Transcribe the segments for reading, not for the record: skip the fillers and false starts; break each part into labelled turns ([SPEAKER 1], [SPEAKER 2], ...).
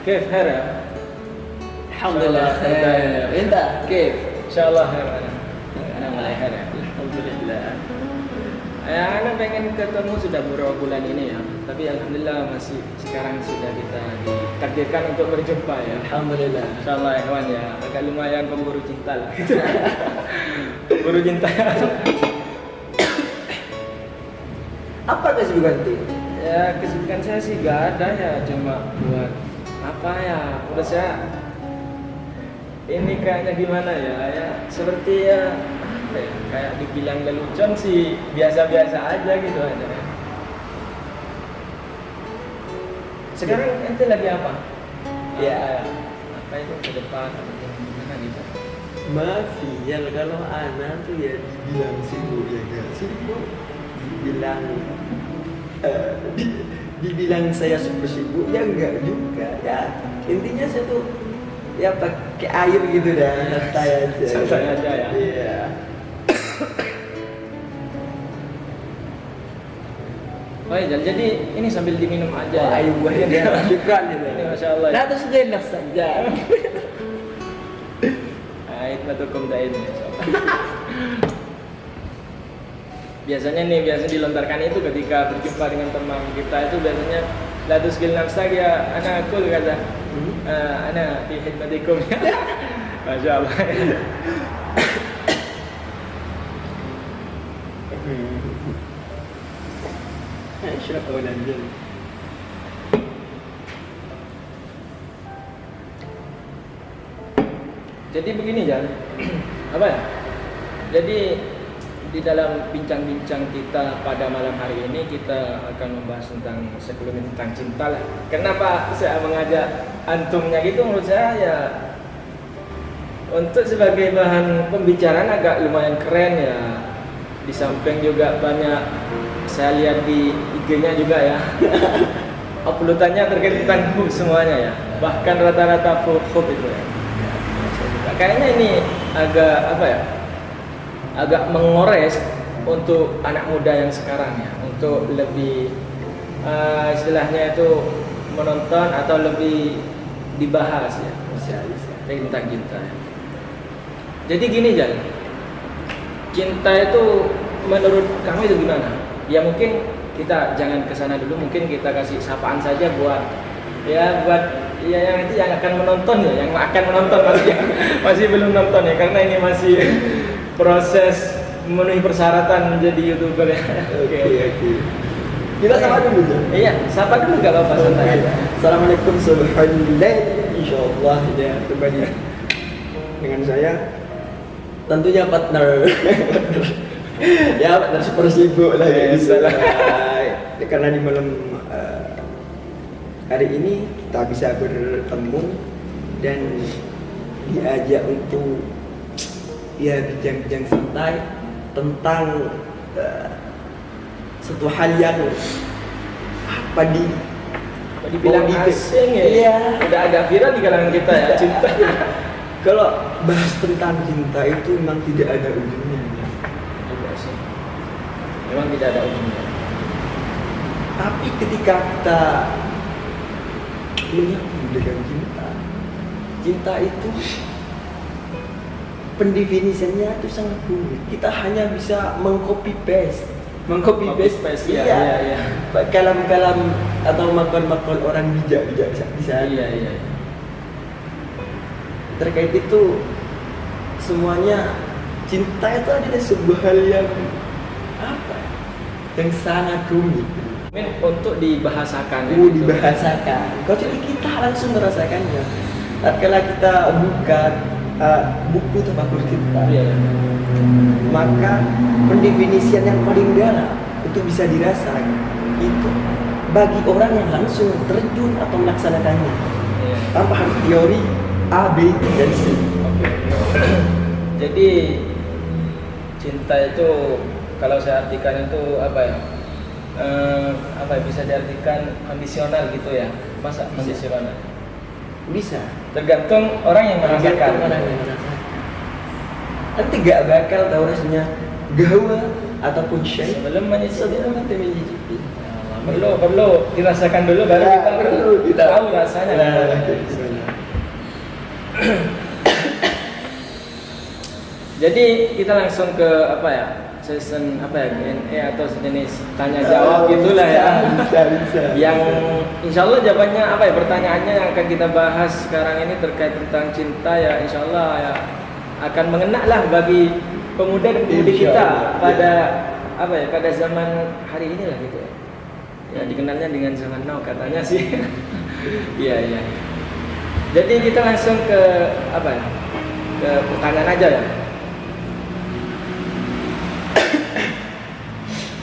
[SPEAKER 1] كيف خير؟
[SPEAKER 2] الحمد لله خير. انت كيف؟
[SPEAKER 1] ان شاء الله خير. انا mulai خير ya.
[SPEAKER 2] Alhamdulillah.
[SPEAKER 1] Ana pengen ketemu sudah beberapa bulan ini ya, tapi alhamdulillah masih sekarang sudah kita ditakdirkan untuk berjumpa ya.
[SPEAKER 2] Alhamdulillah.
[SPEAKER 1] Insyaallah ya kawan ya, agak lumayan pemburu cinta lah. Pemburu cinta.
[SPEAKER 2] Apa kesibukan itu?
[SPEAKER 1] Ya kesibukan saya sih gak ada ya, cuma buat apa ya, udah saya ini kayaknya gimana ya, seperti ya apa ya, kayak dibilang lelucon sih biasa-biasa aja gitu aja. Sekarang ente lagi apa?
[SPEAKER 2] Ya.
[SPEAKER 1] Apa itu ke depan atau gimana gitu?
[SPEAKER 2] Mafial kalau anak tuh ya dibilang sibuk ya kan sibuk, dibilang saya super sibuk ya enggak juga ya, intinya saya tuh ya pakai air gitu dah, santai aja
[SPEAKER 1] ya.
[SPEAKER 2] Iya.
[SPEAKER 1] Oh iya, jadi ini sambil diminum aja.
[SPEAKER 2] Oh, ayo buahnya dia syukran gitu.
[SPEAKER 1] Ini Masya Allah.
[SPEAKER 2] Nah terus genap saja.
[SPEAKER 1] Hikmatukum da'in. Biasanya dilontarkan itu ketika berjumpa dengan teman kita itu biasanya la tusgil nafsak ya ana aqul kata. Ana fi khidmatikum. Masya Allah. Jadi begini Jan, apa ya? Jadi di dalam bincang-bincang kita pada malam hari ini kita akan membahas tentang sekelumit tentang cinta lah. Kenapa saya mengajak antumnya gitu? Menurut saya ya untuk sebagai bahan pembicaraan agak lumayan keren ya. Di samping juga banyak saya lihat di IG-nya juga ya. Uploadannya terkait tentang hub semuanya ya. Bahkan rata-rata full hub itu ya. Kayaknya ini agak apa ya? Agak mengores untuk anak muda yang sekarang ya, untuk lebih istilahnya itu menonton atau lebih dibahas ya, tentang cinta ya. Jadi gini Jan, cinta itu menurut kamu itu gimana? Ya mungkin kita jangan kesana dulu, mungkin kita kasih sapaan saja buat yang nanti yang akan menonton ya, yang akan menonton masih belum nonton ya, karena ini masih proses memenuhi persyaratan menjadi YouTuber ya. Oke.
[SPEAKER 2] Kita sapa dulu ya.
[SPEAKER 1] Iya, sapa dulu enggak apa-apa, santai aja.
[SPEAKER 2] Assalamualaikum subhanallah. Insyaallah ya kembali dengan saya. Tentunya partner. Ya, partner super sibuk lah ya. Karena di malam hari ini kita bisa bertemu dan diajak untuk ya bincang-bincang santai tentang satu hal yang apa
[SPEAKER 1] dibilang asing ya.
[SPEAKER 2] Iya.
[SPEAKER 1] Udah agak viral di kalangan kita ya, cinta.
[SPEAKER 2] Kalau bahas tentang cinta itu memang tidak ada ujungnya.
[SPEAKER 1] Juga sih. Memang tidak ada ujungnya.
[SPEAKER 2] Tapi ketika kita menyambung dengan cinta itu pendefinisiannya itu sangat rumit. Kita hanya bisa mengcopy paste
[SPEAKER 1] ya.
[SPEAKER 2] Kalam-kalam atau makal-makal orang bijak bisa.
[SPEAKER 1] Iya.
[SPEAKER 2] Terkait itu semuanya cinta itu adalah sebuah hal yang apa? Yang sangat rumit.
[SPEAKER 1] Untuk dibahasakan.
[SPEAKER 2] Dibahasakan. Kecuali kita langsung merasakannya. Tatkala kita buka buku tafakur kita, maka pendefinisian yang paling dalam itu bisa dirasakan itu bagi orang yang langsung terjun atau melaksanakannya tanpa harus teori A, B, dan C.
[SPEAKER 1] Jadi cinta itu kalau saya artikan itu apa ya? Bisa diartikan kondisional gitu ya? Masa kondisional?
[SPEAKER 2] Bisa.
[SPEAKER 1] Tergantung orang yang merasakan.
[SPEAKER 2] Nanti gak bakal tahu rasanya gawa ataupun syai
[SPEAKER 1] sebelum menyicipi. Perlu dirasakan dulu baru
[SPEAKER 2] Ya,
[SPEAKER 1] kita
[SPEAKER 2] perlu kita
[SPEAKER 1] tahu rasanya. Jadi kita langsung ke apa ya? Session apa ya, Q&A atau sejenis tanya jawab gitulah ya.
[SPEAKER 2] Bisa.
[SPEAKER 1] Yang insya Allah jawabannya apa ya, pertanyaannya yang akan kita bahas sekarang ini terkait tentang cinta ya, insya Allah ya akan mengena lah bagi pemuda dan pemudi
[SPEAKER 2] Insya
[SPEAKER 1] kita
[SPEAKER 2] Allah,
[SPEAKER 1] pada apa ya, pada zaman hari ini lah gitu ya. Ya dikenalnya dengan zaman now katanya sih. Iya. Jadi kita langsung ke apa ya, ke pertanyaan aja ya.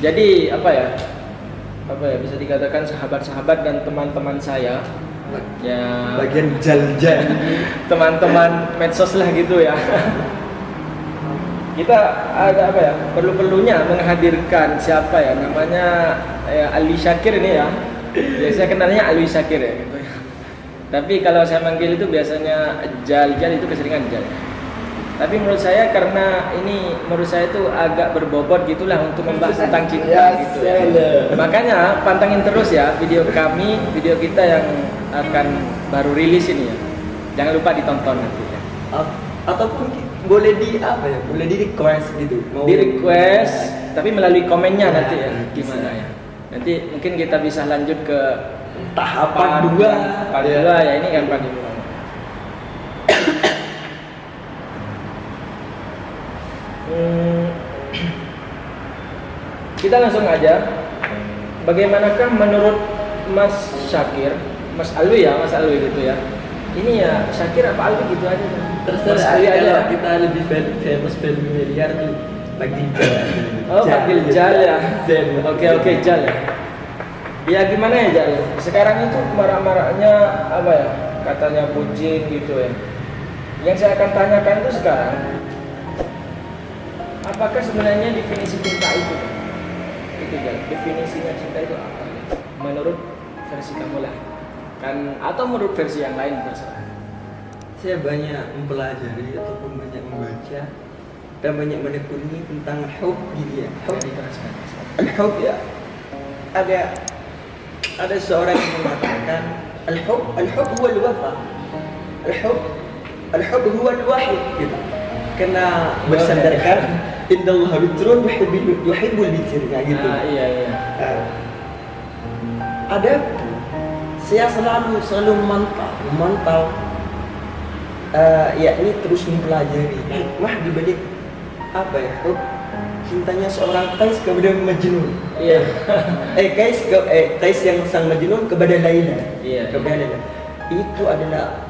[SPEAKER 1] Jadi apa ya bisa dikatakan sahabat-sahabat dan teman-teman saya ya,
[SPEAKER 2] Bagian jal-jal.
[SPEAKER 1] teman-teman medsos lah gitu ya. Kita ada apa ya, perlu-perlunya menghadirkan siapa ya namanya Ali Syakir ini ya. Biasanya kenalnya Ali Syakir ya gitu ya. Tapi kalau saya manggil itu biasanya Jal itu keseringan Jal. Tapi menurut saya karena ini menurut saya itu agak berbobot gitulah untuk membahas tentang cinta gitu ya. Makanya pantengin terus ya video kita yang akan baru rilis ini ya. Jangan lupa ditonton nanti ya.
[SPEAKER 2] Ataupun boleh boleh di request gitu.
[SPEAKER 1] Di request tapi melalui komennya nanti ya gimana ya. Nanti mungkin kita bisa lanjut ke
[SPEAKER 2] tahapan
[SPEAKER 1] part 2 ya, ini kan part 2. Kita langsung aja. Bagaimanakah menurut Mas Syakir, Mas Alwi gitu ya? Ini ya Syakir apa Alwi gitu aja.
[SPEAKER 2] Terserah
[SPEAKER 1] Alwi aja.
[SPEAKER 2] kalau kita lebih famous familiar tuh panggil Jal.
[SPEAKER 1] Oh, panggil Jal ya. Oke, Jal ya. Ya gimana ya Jal? Sekarang itu marah-marahnya apa ya? Katanya bucin gitu ya. Yang saya akan tanyakan itu sekarang, apakah sebenarnya definisi cinta itu? Itu Jal. Definisinya cinta itu apa? Menurut versi kamu lah. Kan atau menurut versi yang lain terserah.
[SPEAKER 2] Saya banyak mempelajari ataupun banyak membaca dan banyak menekuni tentang hub gitu ya. Hub ya. Ada seorang yang mengatakan al-hub huwa al-wafa. Al-hub huwa al-wahid gitu. Karena bersandarkan innallaha witrun yuhibbul witrnya gitu.
[SPEAKER 1] Iya.
[SPEAKER 2] Ada saya selalu memantau yakni terus mempelajari hikmah di balik apa ya, cintanya seorang Qais kepada Majnun.
[SPEAKER 1] Iya.
[SPEAKER 2] Qais yang sang Majnun kepada Laila.
[SPEAKER 1] Iya.
[SPEAKER 2] Kepada Laila. Itu adalah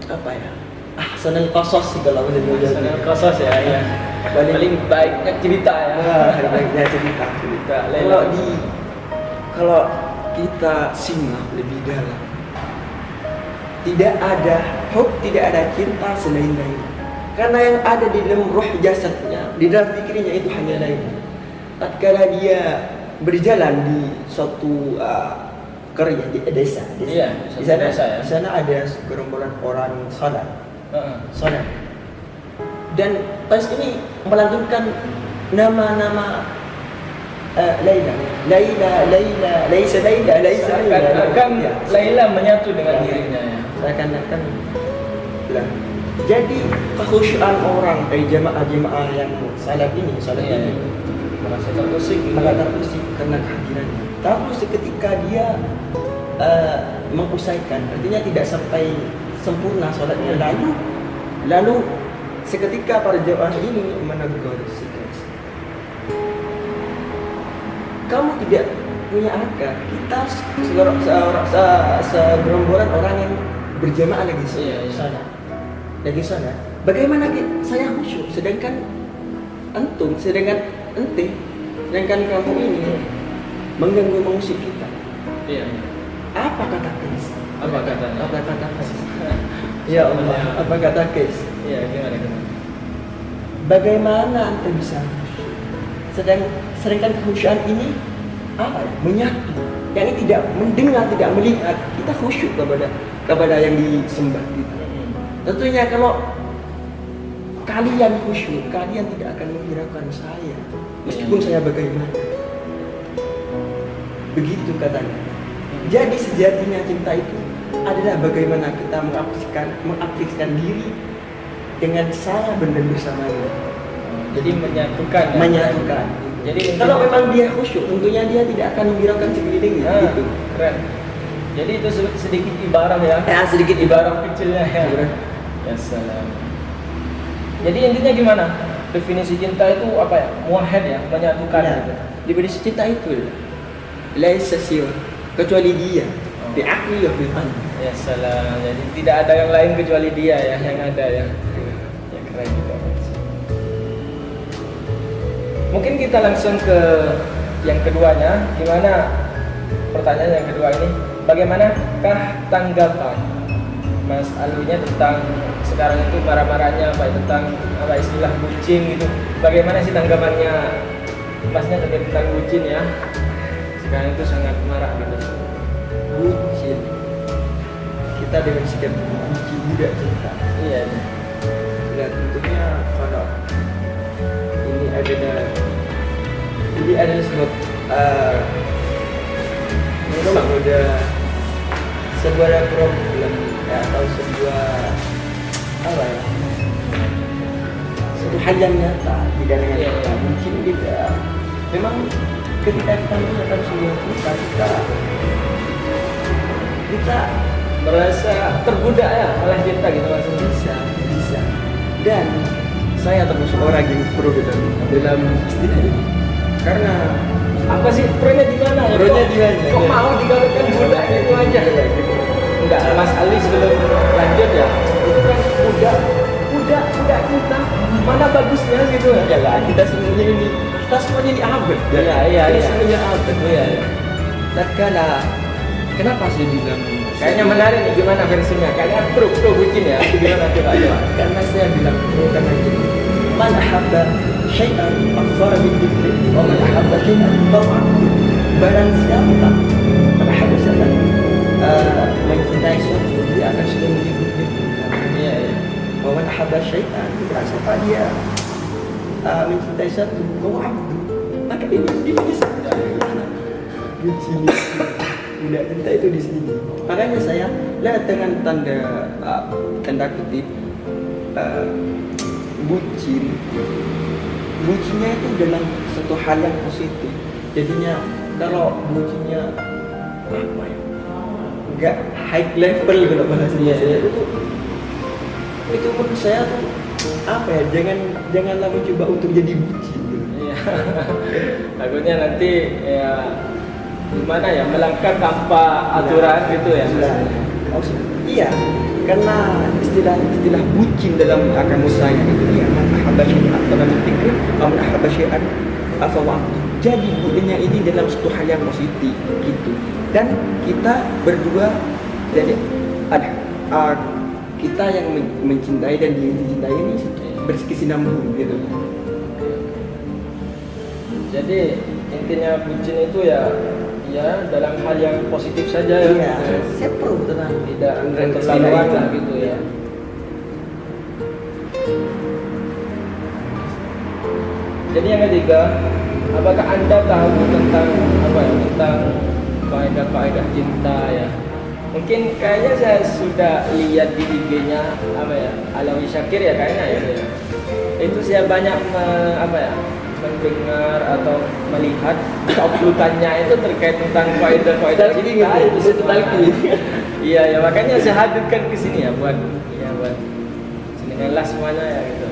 [SPEAKER 2] apa ya? Ahsanul qasas kalau
[SPEAKER 1] Ahsanul qasas ya, iya. Paling baiknya cerita ya.
[SPEAKER 2] Baiknya cerita. Kalau kita simak lebih dalam, tidak ada hub, tidak ada cinta selain Laila. Karena yang ada di dalam roh jasadnya, di dalam pikirnya itu hanya Laila. Tatkala dia berjalan di suatu karya di desa.
[SPEAKER 1] Iya,
[SPEAKER 2] di sana,
[SPEAKER 1] desa ya.
[SPEAKER 2] Di sana ada gerombolan orang salat. Dan pas ini melantunkan nama-nama Laila, Laisa Laila.
[SPEAKER 1] Akan Laila menyatu dengan dirinya ya.
[SPEAKER 2] Seakan-akan lah. Jadi kekhusyuan orang jemaah yang salat ini
[SPEAKER 1] merasa terusik
[SPEAKER 2] karena kehadirannya. Tapi seketika dia mengusaikan, artinya tidak sampai sempurna salatnya, lalu seketika para jemaah ini menegur si Qais, kamu tidak punya akal. Kita segerombolan orang yang berjamaah lagi sana. Lagi sana. Bagaimana saya khusyuk sedangkan kamu ini mengganggu musik kita.
[SPEAKER 1] Iya.
[SPEAKER 2] Apa kata Qais?
[SPEAKER 1] Apa kata
[SPEAKER 2] Qais? Ya Allah, apa kata Qais?
[SPEAKER 1] Iya, gimana?
[SPEAKER 2] Bagaimana anda bisa khusyuk? Sedangkan kekhusyuan ini apa ya? Menyatu. Yang ini tidak mendengar, tidak melihat, kita khusyuk kepada yang disembah kita. Tentunya kalau kalian khusyuk, kalian tidak akan menghiraukan saya, meskipun saya bagaimana. begitu katanya. Jadi sejatinya cinta itu adalah bagaimana kita mengaplikasikan diri dengan saya benar bersamanya.
[SPEAKER 1] Jadi menyatukan. Ya?
[SPEAKER 2] Menyatukan.
[SPEAKER 1] Jadi
[SPEAKER 2] kalau memang dia khusyuk, tentunya dia tidak akan menghiraukan sekelilingnya. Gitu.
[SPEAKER 1] Keren. Jadi itu sedikit ibarat ya.
[SPEAKER 2] Sedikit
[SPEAKER 1] ibarat kecilnya ya. Ya salam. Jadi intinya gimana? Definisi cinta itu apa ya? Muahad ya, menyatukan.
[SPEAKER 2] Ya.
[SPEAKER 1] Gitu.
[SPEAKER 2] Definisi cinta itu laisa siwa kecuali dia. Fi aqli wa fi qalbi.
[SPEAKER 1] Ya salam. Jadi tidak ada yang lain kecuali dia ya yang ada ya. Ya keren juga. Mungkin kita langsung ke yang keduanya. Gimana? Pertanyaan yang kedua ini, bagaimanakah tanggapan Mas Alwinya tentang sekarang itu marah-marahnya tentang istilah bucin gitu? Bagaimana sih tanggapannya Masnya tentang bucin ya? Sekarang itu sangat marah gitu.
[SPEAKER 2] Bucin. Kita dengan sikap bucin tidak cinta.
[SPEAKER 1] Iya.
[SPEAKER 2] Dan tentunya kalau ini adalah sebuah problem ya, atau sebuah satu hal yang nyata tidak dengan kita. Mungkin tidak. Memang ketika kita melihat sebuah kita
[SPEAKER 1] merasa tergoda ya oleh cinta gitu langsung
[SPEAKER 2] bisa. Dan saya termasuk orang yang pro dalam istilah ini. Karena
[SPEAKER 1] apa sih pro-nya di mana ya? Kok mau digalakkan budak gitu aja? Enggak, Mas Ali sebelum lanjut ya. Itu kan budak kita. Mana bagusnya gitu ya?
[SPEAKER 2] Ya lah, kita semuanya ini abad.
[SPEAKER 1] Iya.
[SPEAKER 2] Semuanya abad.
[SPEAKER 1] Iya.
[SPEAKER 2] Tatkala kenapa saya bilang
[SPEAKER 1] kayaknya menarik nih, gimana versinya? Kayaknya pro bucin ya. Gimana coba?
[SPEAKER 2] Karena saya bilang pro karena ini. Man ahabba syai'an akthara min dzikri wa man ahabba syai'an tawa'ahu. Barang siapa man ahabba syai'an mencintai sesuatu, dia akan selalu menyebutnya.
[SPEAKER 1] Iya.
[SPEAKER 2] Wa man ahabba syai'an, barang siapa dia mencintai sesuatu, tawa'ahu. Maka ini definisi bucin. Tidak cinta itu di sini. Makanya saya lihat dengan tanda kutip bucinnya itu dalam satu hal yang positif. Jadinya kalau bucinnya apa ya, nggak high level kalau bahasanya itu menurut saya tuh apa ya, janganlah mencoba untuk jadi bucin.
[SPEAKER 1] Iya. Takutnya nanti ya gimana ya, melangkah tanpa aturan gitu ya.
[SPEAKER 2] Iya, karena istilah bucin dalam agama saya itu ya man ahabba syai'an dalam fikir, man ahabba syai'an afawatu. Jadi bucinnya ini dalam suatu hal yang positif gitu. Dan kita berdua jadi ada kita yang mencintai dan dia dicintai ini berkesinambungan gitu.
[SPEAKER 1] Jadi intinya bucin itu ya dalam hal yang positif saja ya.
[SPEAKER 2] Iya, saya pro tenang,
[SPEAKER 1] tidak keterlaluan lah gitu ya. Jadi yang ketiga, apakah Anda tahu tentang tentang kaidah-kaidah cinta ya? Mungkin kayaknya saya sudah lihat di IG-nya Alawi Syakir ya kayaknya ya. Itu saya banyak mendengar atau melihat uploadannya itu terkait tentang kaidah-kaidah cinta itu iya ya, makanya saya hadirkan ke sini ya buat senenganlah semuanya ya gitu.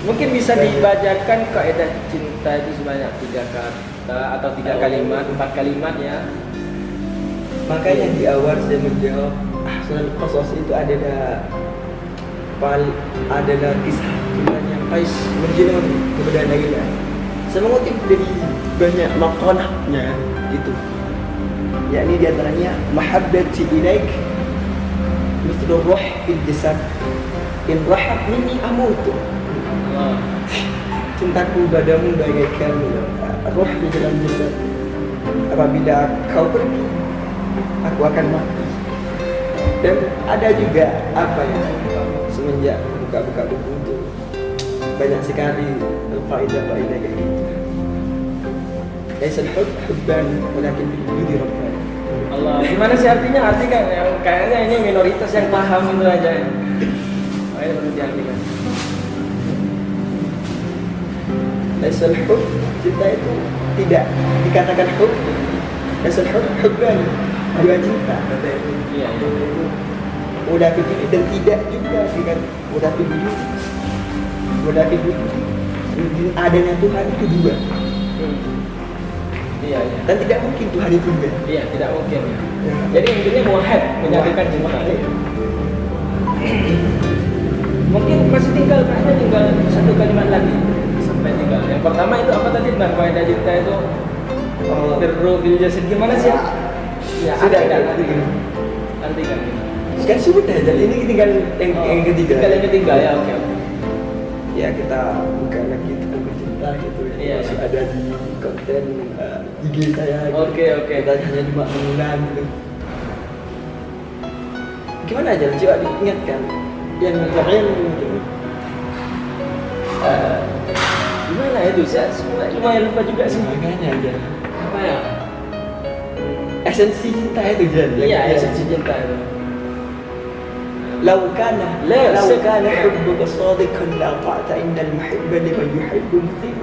[SPEAKER 1] Mungkin bisa dibacakan kaidah cinta itu sebanyak 3 kata atau 3 kalimat, 4 kalimat ya.
[SPEAKER 2] Makanya di awal saya menjawab Ahsanul Qasas itu adalah kisah yang Qais berjilid kepada Laila. Saya mengutip dari banyak maqalahnya itu. Yakni di antaranya mahabbati ilaik mithlu ruh fil jasad in rahab minni amutu. Cintaku padamu bagaikan ruh di dalam jasad. Apabila kau pergi, aku akan mati. Dan ada juga semenjak buka buku itu banyak sekali faedah kayak gitu. laisa al-hubb hubban walakin bihudi rabbana.
[SPEAKER 1] Allah, gimana sih artinya? Arti kan yang kayaknya ini minoritas yang paham itu aja. Makanya perlu diartikan.
[SPEAKER 2] Laisa al-hubb, cinta itu tidak dikatakan hubb. Laisa al-hubb hubban, dua cinta.
[SPEAKER 1] Iya, iya.
[SPEAKER 2] Mudah pilih dan tidak juga dengan mudah pilih. Mudah pilih. Adanya Tuhan itu dua.
[SPEAKER 1] Iya, iya.
[SPEAKER 2] Dan tidak mungkin Tuhan itu dua.
[SPEAKER 1] Iya, tidak mungkin.
[SPEAKER 2] Ya.
[SPEAKER 1] Jadi intinya muahad, menyatukan cinta. Mungkin masih tinggal satu kalimat lagi sampai tinggal. Yang pertama itu apa tadi Bang? Kaidah cinta itu birru bil jasad gimana sih? Ya,
[SPEAKER 2] Sudah
[SPEAKER 1] artikan. Artikan.
[SPEAKER 2] Kan sudah, jadi ini tinggal yang ketiga.
[SPEAKER 1] Tinggal yang ketiga ya, oke.
[SPEAKER 2] Ya kita bukan lagi tentang cinta gitu ya.
[SPEAKER 1] Iya,
[SPEAKER 2] Masih
[SPEAKER 1] iya.
[SPEAKER 2] ada di konten IG saya. Gitu.
[SPEAKER 1] Oke.
[SPEAKER 2] Kita hanya cuma mengulang gitu. Gimana aja? Coba diingatkan. Yang lain mungkin.
[SPEAKER 1] Gimana itu? Saya lumayan lupa juga sih.
[SPEAKER 2] Makanya aja.
[SPEAKER 1] Apa ya?
[SPEAKER 2] Esensi cinta itu jadi.
[SPEAKER 1] Iya, esensi cinta itu.
[SPEAKER 2] لو كان
[SPEAKER 1] لا،
[SPEAKER 2] لو
[SPEAKER 1] سك-
[SPEAKER 2] كان حبك صادقا لأطعت إن المحب لمن يحب مثير.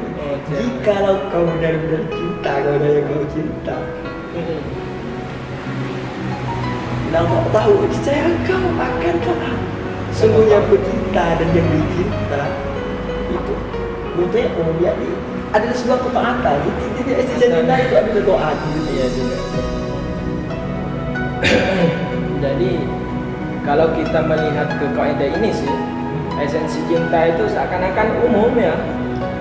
[SPEAKER 2] Jikalau kau benar-benar cinta kepada yang kau cinta, lau tahu saya kau akan kalah. Sungguhnya pecinta dan yang dicinta itu butuhnya jadi adalah sebuah ketaatan. Jadi esensi cinta itu adalah taat.
[SPEAKER 1] Iya juga. Jadi kalau kita melihat ke kaidah ini sih, esensi cinta itu seakan-akan umum ya,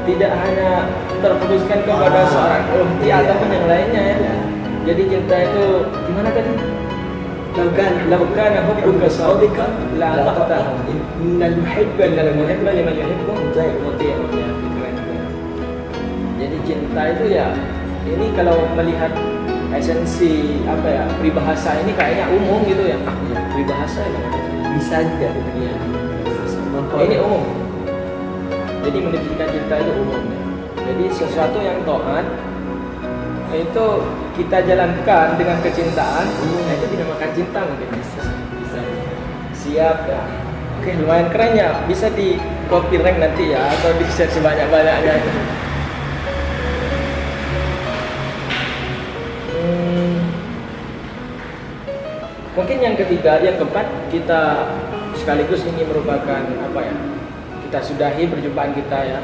[SPEAKER 1] tidak hanya terfokuskan kepada seorang ukti ataupun yang lainnya ya. Jadi cinta itu gimana tadi?
[SPEAKER 2] Lakukan
[SPEAKER 1] hubbuka shadiqan la taqtahu.
[SPEAKER 2] Innal muhibba
[SPEAKER 1] Innal muhibba liman yuhibbu
[SPEAKER 2] Baik.
[SPEAKER 1] muti'un ya. Jadi cinta itu ya, ini kalau melihat esensi apa ya, peribahasa ini kayaknya umum gitu ya. Peribahasa ya.
[SPEAKER 2] bisa juga
[SPEAKER 1] Iya.
[SPEAKER 2] Maka
[SPEAKER 1] Ini umum. Jadi mendefinisikan cinta itu umum ya. Jadi sesuatu yang taat itu kita jalankan dengan kecintaan, itu dinamakan cinta mungkin bisa. Siap ya. Oke, lumayan keren ya. Bisa di copy rank nanti ya atau di share sebanyak-banyaknya. Mungkin yang ketiga, yang keempat kita sekaligus ini merupakan apa ya? Kita sudahi perjumpaan kita ya.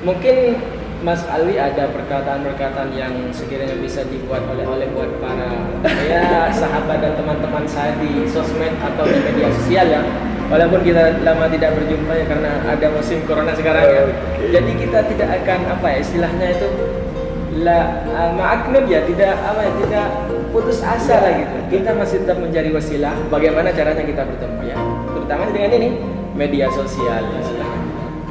[SPEAKER 1] Mungkin Mas Alwi ada perkataan-perkataan yang sekiranya bisa dibuat oleh buat para ya sahabat dan teman-teman saya di sosmed atau di media sosial ya. Walaupun kita lama tidak berjumpa ya karena ada musim corona sekarang ya. Jadi kita tidak akan apa ya istilahnya itu ma'aknab ya, tidak apa ya, tidak putus asa lah gitu. Kita masih tetap mencari wasilah bagaimana caranya kita bertemu ya. Terutama dengan ini media sosial ya.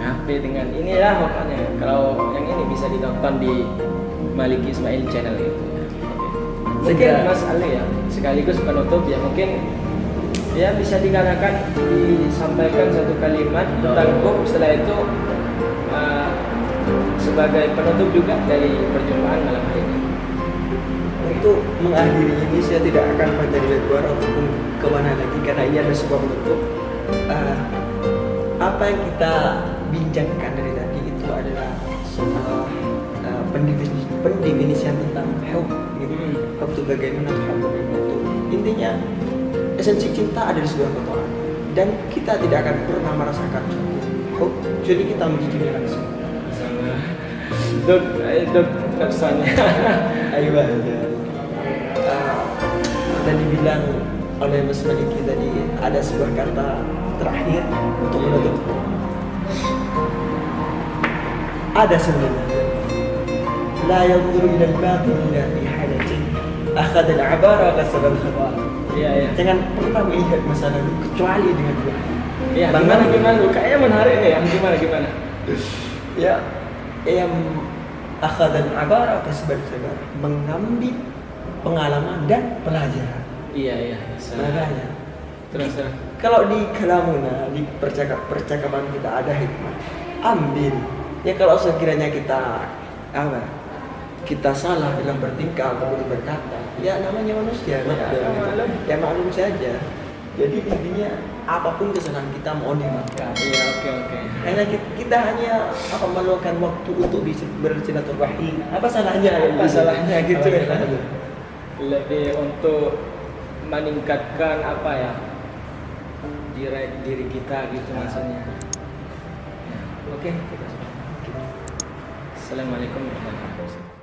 [SPEAKER 1] HP dengan inilah pokoknya. Kalau yang ini bisa ditonton di Maliki Ismail channel itu ya. Oke. Mungkin Mas Ali ya sekaligus penutup ya, mungkin ya bisa dikatakan disampaikan satu kalimat tentang hukum, setelah itu sebagai penutup juga dari perjumpaan malam hari ini.
[SPEAKER 2] untuk mengakhiri ini saya tidak akan panjang lebar ataupun kemana lagi karena ini ada sebuah penutup. Apa yang kita bincangkan dari tadi itu adalah sebuah pendefinisian tentang hub gitu. Hub itu bagaimana, hub itu intinya esensi cinta ada di sebuah ketaatan dan kita tidak akan pernah merasakan hub jadi kita menjadinya langsung.
[SPEAKER 1] Dok kesannya.
[SPEAKER 2] Ayo aja. Dan dibilang oleh Mas Maliki tadi ada sebuah kata terakhir untuk menutup. Ada sebenarnya. La yanzuru ila al-batin illa fi halatin akhadha al-'abara ghasaba al-khabar.
[SPEAKER 1] Iya ya.
[SPEAKER 2] Jangan pernah melihat masa lalu kecuali dengan dua.
[SPEAKER 1] Iya. Gimana? Kayaknya menarik nih ya. Gimana?
[SPEAKER 2] Ya, yang akhadha al-'abara ghasaba al-khabar, mengambil pengalaman dan pelajaran.
[SPEAKER 1] Iya.
[SPEAKER 2] Makanya
[SPEAKER 1] Terus.
[SPEAKER 2] kalau di kalamuna, di percakapan kita ada hikmah, ambil. Ya kalau sekiranya kita kita salah dalam bertingkah ataupun berkata, ya namanya manusia, ya maklum saja. Jadi intinya apapun kesalahan kita mohon dimaafkan.
[SPEAKER 1] Iya, oke.
[SPEAKER 2] Hanya kita hanya meluangkan waktu untuk bersilaturahim. Apa salahnya?
[SPEAKER 1] Apa salahnya gitu ya?
[SPEAKER 2] Apa salahnya?
[SPEAKER 1] Lebih untuk meningkatkan apa ya, diri kita gitu maksudnya. Ya, oke. Assalamualaikum warahmatullahi wabarakatuh.